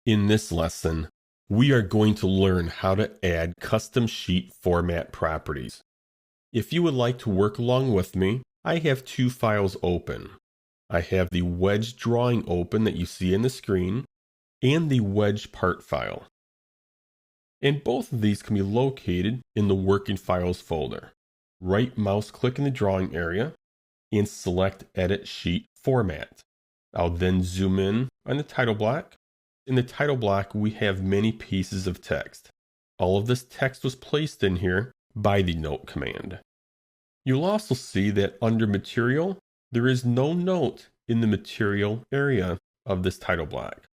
In this lesson, we are going to learn how to add custom sheet format properties. If you would like to work along with me, I have two files open. I have the wedge drawing open that you see in the screen and the wedge part file. And both of these can be located in the working files folder. Right mouse click in the drawing area and select Edit Sheet Format. I'll then zoom in on the title block. In the title block, we have many pieces of text. All of this text was placed in here by the note command. You'll also see that under material, there is no note in the material area of this title block.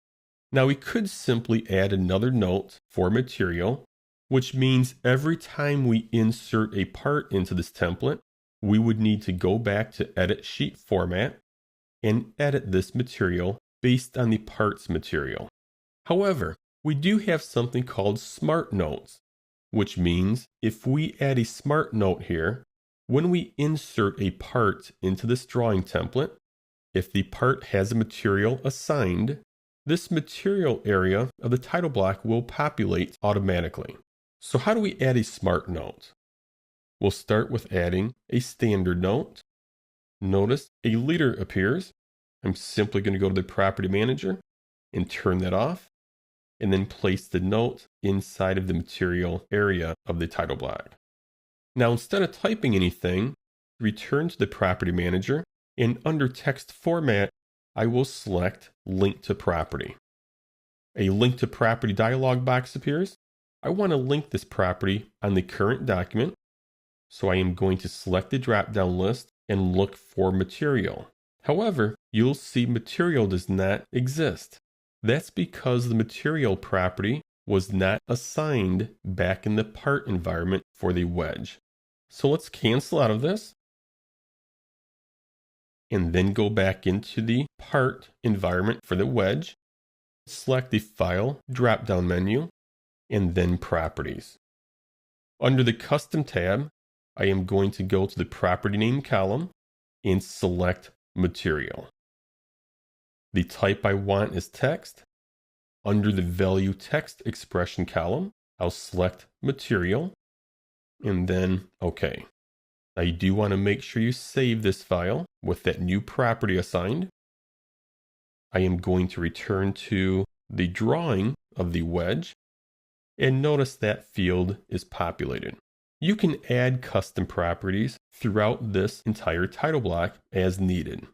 Now we could simply add another note for material, which means every time we insert a part into this template, we would need to go back to Edit Sheet Format and edit this material based on the parts material. However, we do have something called Smart Notes, which means if we add a Smart Note here, when we insert a part into this drawing template, if the part has a material assigned, this material area of the title block will populate automatically. So how do we add a Smart Note? We'll start with adding a standard note. Notice a leader appears. I'm simply going to go to the Property Manager and turn that off, and then place the note inside of the material area of the title block. Now, instead of typing anything, return to the Property Manager, and under Text Format, I will select Link to Property. A Link to Property dialog box appears. I want to link this property on the current document, so I am going to select the drop-down list and look for Material. However, you'll see Material does not exist. That's because the material property was not assigned back in the part environment for the wedge. So let's cancel out of this and then go back into the part environment for the wedge. Select the File drop-down menu and then Properties. Under the Custom tab, I am going to go to the Property Name column and select Material. The type I want is text. Under the Value Text Expression column, I'll select Material and then OK. Now you do want to make sure you save this file with that new property assigned. I am going to return to the drawing of the wedge and notice that field is populated. You can add custom properties throughout this entire title block as needed.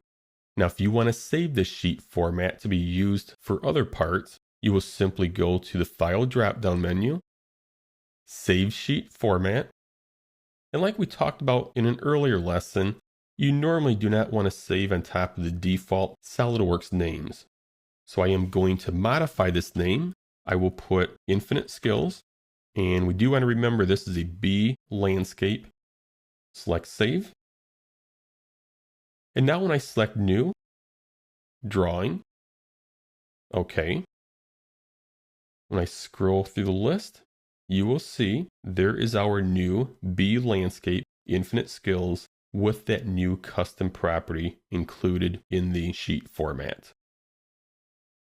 Now, if you want to save this sheet format to be used for other parts, you will simply go to the File drop-down menu, Save Sheet Format, and like we talked about in an earlier lesson, you normally do not want to save on top of the default SolidWorks names. So I am going to modify this name. I will put Infinite Skills, and we do want to remember this is a B landscape. Select Save. And now when I select New, Drawing, OK. When I scroll through the list, you will see there is our new B Landscape Infinite Skills with that new custom property included in the sheet format.